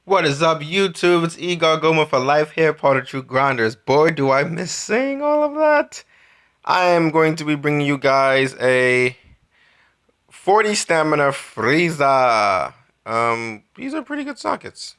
What is up, YouTube? It's Igor Goma for Life here, part of True Grinders. Boy, do I miss saying all of that. I am going to be bringing you guys a 40 stamina Frieza. These are pretty good sockets.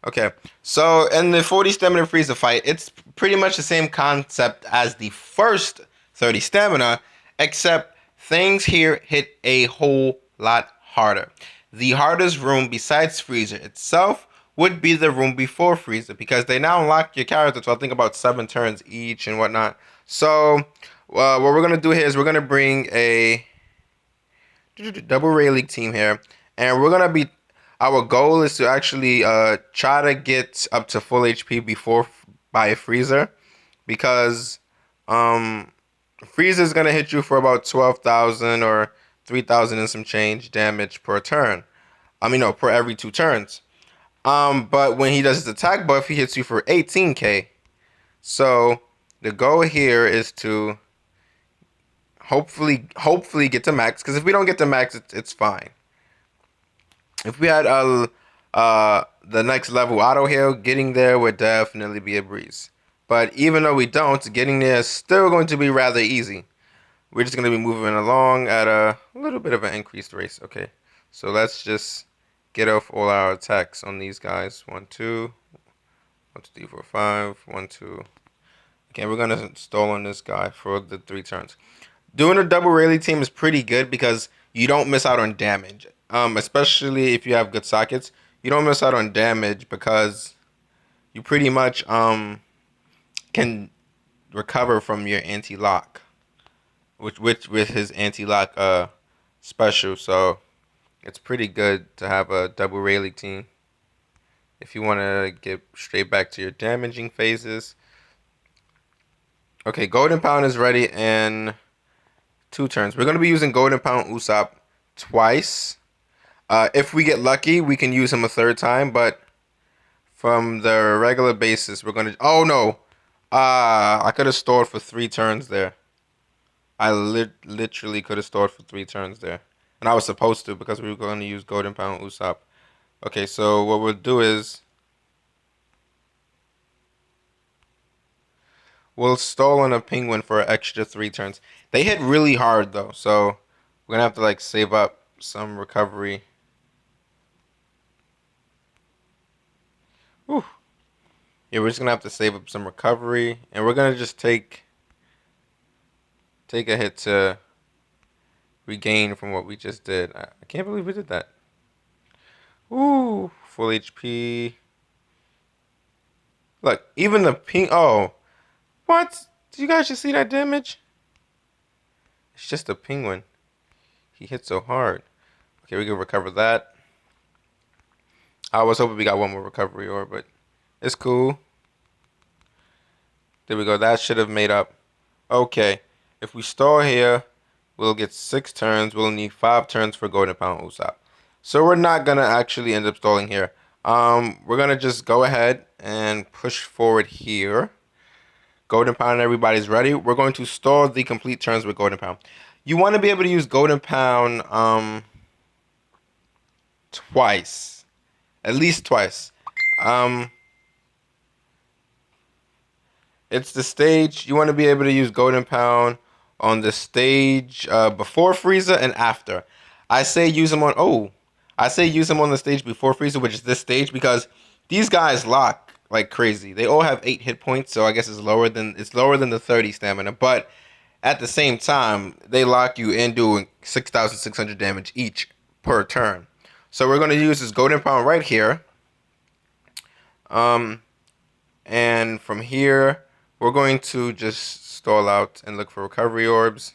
Okay, so in the 40 stamina Frieza fight, it's pretty much the same concept as the first 30 stamina, except things here hit a whole lot harder. The hardest room besides Frieza itself would be the room before Frieza, because they now unlock your character to I think about 7 turns each and whatnot. So, what we're gonna do here is we're gonna bring a double Ray League team here, and we're gonna be. Our goal is to actually try to get up to full HP before by Freezer, because um Freezer is gonna hit you for about 12,000 or 3,000 and some change damage per turn. I mean no, per every 2 turns. But when he does his attack buff, he hits you for 18k. So the goal here is to hopefully get to max. Because if we don't get to max, it's fine. If we had the next level auto heal, getting there would definitely be a breeze. But even though we don't, getting there is still going to be rather easy. We're just going to be moving along at a little bit of an increased race. Okay, so let's just get off all our attacks on these guys. 1, 2, 1, 2, 3, 4, 5, 1, 2. Okay, we're going to stall on this guy for the 3 turns. Doing a double rally team is pretty good because you don't miss out on damage. Especially if you have good sockets, you don't miss out on damage because you pretty much can recover from your anti-lock, which with his anti-lock special. So it's pretty good to have a double rally team if you want to get straight back to your damaging phases. Okay, Golden Pound is ready in 2 turns. We're gonna be using Golden Pound Usopp twice. If we get lucky, we can use him a third time, but from the regular basis, we're gonna. Oh no! I could have stored for 3 turns there. I literally could have stored for 3 turns there, and I was supposed to because we were going to use Golden Pound Usopp. Okay, so what we'll do is we'll stall on a Penguin for an extra 3 turns. They hit really hard though, so we're gonna have to like save up some recovery. Whew. Yeah, we're just gonna have to save up some recovery, and we're gonna just take a hit to regain from what we just did. I can't believe we did that. Ooh, full HP. Look, even the ping. Oh, what? Did you guys just see that damage? It's just a penguin. He hit so hard. Okay, we can recover that. I was hoping we got one more recovery or, but it's cool. There we go. That should have made up. Okay, if we stall here, we'll get 6 turns. We'll need 5 turns for Golden Pound Usopp. So we're not gonna actually end up stalling here. We're gonna just go ahead and push forward here. Golden Pound, everybody's ready. We're going to stall the complete turns with Golden Pound. You want to be able to use Golden Pound twice, at least twice. Um, it's the stage you want to be able to use Golden Pound on the stage before Frieza and after. I say use them on. Oh, I say use them on the stage before Frieza, which is this stage, because these guys lock like crazy. They all have 8 hit points, so I guess it's lower than the 30 stamina, but at the same time, they lock you in doing 6,600 damage each per turn. So we're going to use this Golden Pound right here. Um, and from here, we're going to just stall out and look for recovery orbs.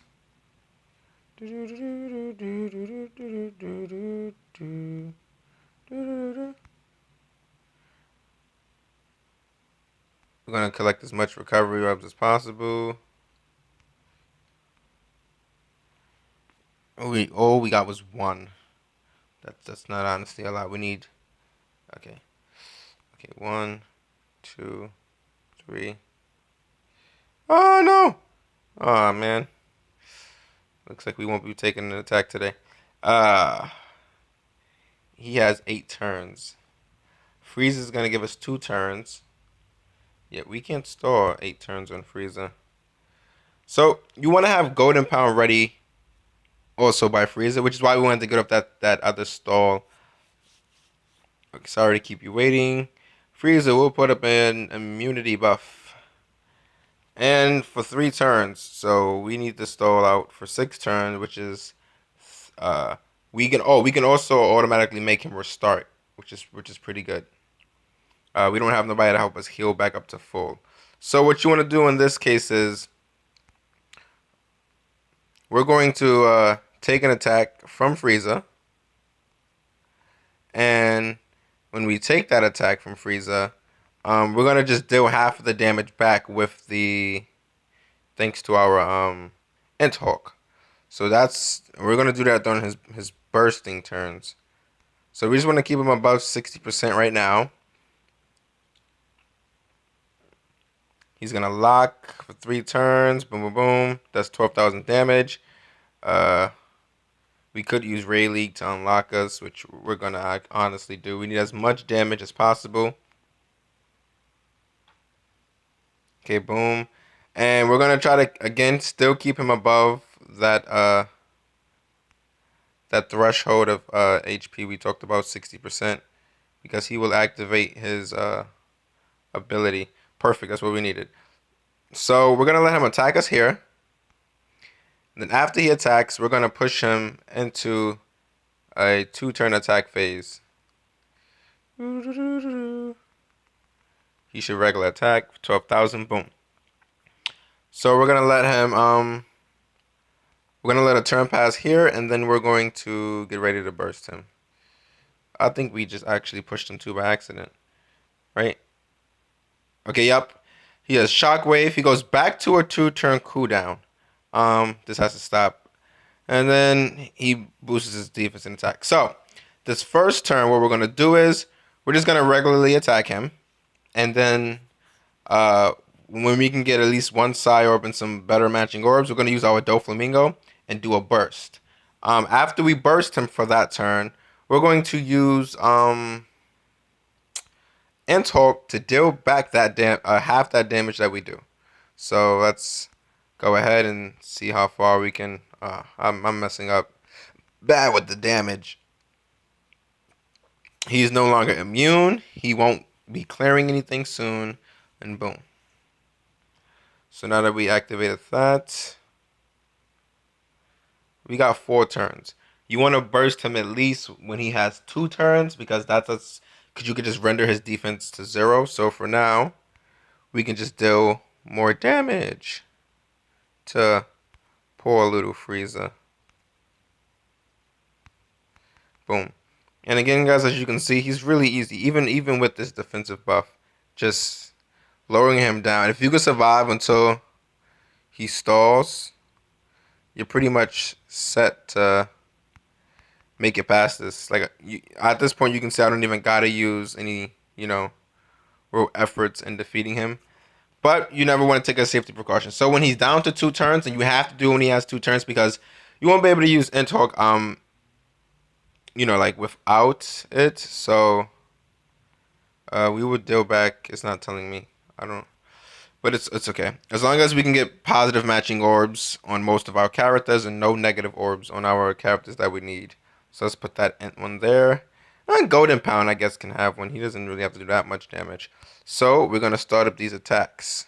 We're going to collect as much recovery orbs as possible. All we got was one. That's not honestly a lot. We need. Okay. Okay. 1, 2, 3. Oh no! Oh man. Looks like we won't be taking an attack today. Uh he has 8 turns. Frieza is gonna give us 2 turns. Yeah, we can't store 8 turns on Frieza. So you want to have Golden Pound ready also by Frieza, which is why we wanted to get up that other stall. Okay, sorry to keep you waiting. Frieza will put up an immunity buff. And for 3 turns. So we need to stall out for 6 turns, which is uh we can also automatically make him restart, which is pretty good. We don't have nobody to help us heal back up to full. So what you want to do in this case is we're going to take an attack from Frieza, and when we take that attack from Frieza, we're gonna just deal half of the damage back with the thanks to our Int Hawk. So we're gonna do that during his bursting turns. So we just want to keep him above 60% right now. He's gonna lock for 3 turns. Boom, boom, boom. That's 12,000 damage. Uh, we could use Ray League to unlock us, which we're gonna honestly do. We need as much damage as possible. Okay, boom. And we're gonna try to again still keep him above that threshold of HP we talked about, 60%, because he will activate his ability. Perfect, that's what we needed. So we're gonna let him attack us here. And then after he attacks, we're gonna push him into a 2-turn attack phase. He should regular attack, 12,000, boom. So we're gonna let him we're gonna let a turn pass here, and then we're going to get ready to burst him. I think we just actually pushed him too by accident, right? Okay, yep. He has Shockwave. He goes back to a 2-turn cooldown. This has to stop. And then he boosts his defense and attack. So, this first turn, what we're going to do is we're just going to regularly attack him. And then when we can get at least one Psy Orb and some better matching orbs, we're going to use our Doflamingo and do a burst. After we burst him for that turn, we're going to use Int Hawk to deal back that half that damage that we do. So let's go ahead and see how far we can. I'm messing up bad with the damage. He's no longer immune. He won't be clearing anything soon. And boom. So now that we activated that, we got 4 turns. You want to burst him at least when he has 2 turns, because because you could just render his defense to 0. So for now, we can just deal more damage to poor little Frieza. Boom. And again, guys, as you can see, he's really easy. Even with this defensive buff, just lowering him down. If you can survive until he stalls, you're pretty much set to make it past this. Like at this point, you can say I don't even gotta use any, real efforts in defeating him. But you never want to take a safety precaution. So when he's down to 2 turns, and you have to do when he has 2 turns, because you won't be able to use Int Hawk, like without it. So we would deal back. It's not telling me. I don't. But it's okay. As long as we can get positive matching orbs on most of our characters and no negative orbs on our characters that we need. So let's put that Int one there. And Golden Pound, I guess, can have one. He doesn't really have to do that much damage. So we're going to start up these attacks.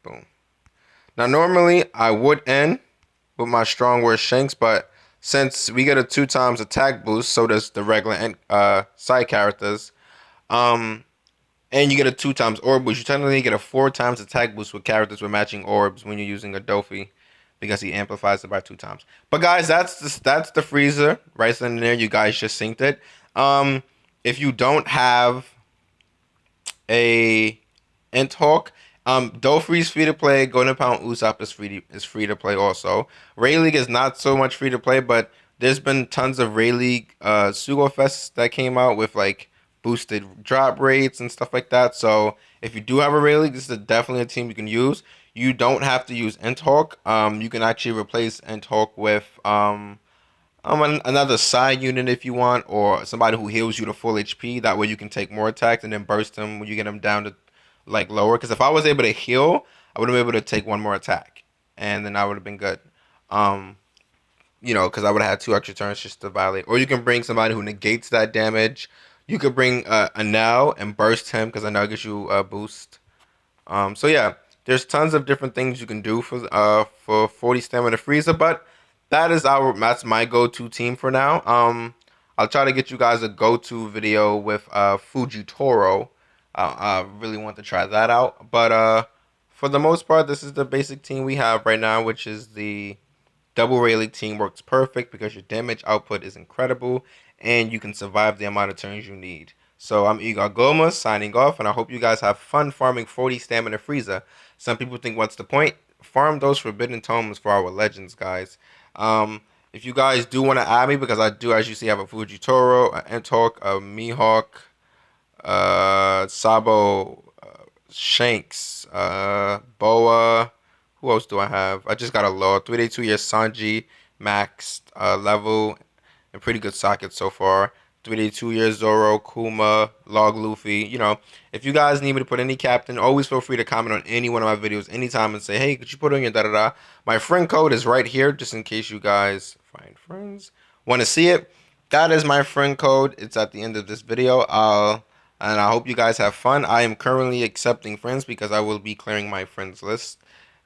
Boom. Now, normally, I would end with my Strong Word Shanks, but since we get a 2 times attack boost, so does the regular side characters, and you get a 2 times orb boost, you technically get a 4 times attack boost with characters with matching orbs when you're using a Dofi, because he amplifies it by 2 times. But guys, that's the Frieza right in there. You guys just synced it. If you don't have a Int Hawk, Dofree's free to play. Golden Pound Usopp is free to play also. Ray League is not so much free to play, but there's been tons of Ray League Sugo Fests that came out with like boosted drop rates and stuff like that. So if you do have a Ray League, this is definitely a team you can use. You don't have to use Int Hawk. You can actually replace Int Hawk with Another side unit if you want, or somebody who heals you to full HP. That way you can take more attacks and then burst them when you get them down to like lower. Because if I was able to heal, I would have been able to take one more attack, and then I would have been good. Um, because I would have had 2 extra turns just to violate. Or you can bring somebody who negates that damage. You could bring a now and burst him because a now gives you a boost. So yeah, there's tons of different things you can do for 40 stamina Frieza, but that's my go-to team for now. I'll try to get you guys a go-to video with Fujitoro. I really want to try that out, but for the most part, this is the basic team we have right now, which is the Double Rayleigh team works perfect because your damage output is incredible and you can survive the amount of turns you need. So I'm Igor Goma signing off, and I hope you guys have fun farming 40 stamina Frieza. Some people think, what's the point? Farm those forbidden tomes for our legends, guys. If you guys do want to add me, because I do, as you see, have a Fujitoro, a Entalk, a Mihawk, Sabo, Shanks, Boa. Who else do I have? I just got a low 3-day 2 year Sanji maxed level and pretty good sockets so far. 3-day 2 year Zoro, Kuma, Log Luffy. If you guys need me to put any captain, always feel free to comment on any one of my videos anytime and say, hey, could you put on your da da da? My friend code is right here, just in case you guys find friends want to see it. That is my friend code. It's at the end of this video. And I hope you guys have fun. I am currently accepting friends because I will be clearing my friends list.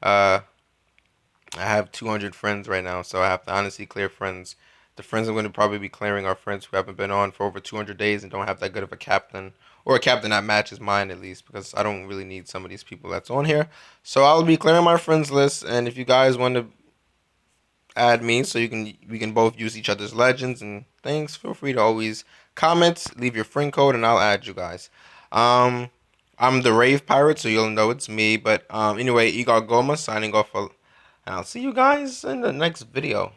Uh, I have 200 friends right now, so I have to honestly clear friends. The friends I'm going to probably be clearing are friends who haven't been on for over 200 days and don't have that good of a captain, or a captain that matches mine at least, because I don't really need some of these people that's on here. So I'll be clearing my friends list, and if you guys want to add me so we can both use each other's legends and things, feel free to always comment, leave your friend code, and I'll add you guys. Um, I'm the Rave Pirate, so you'll know it's me. But anyway, Igor Goma signing off, and I'll see you guys in the next video.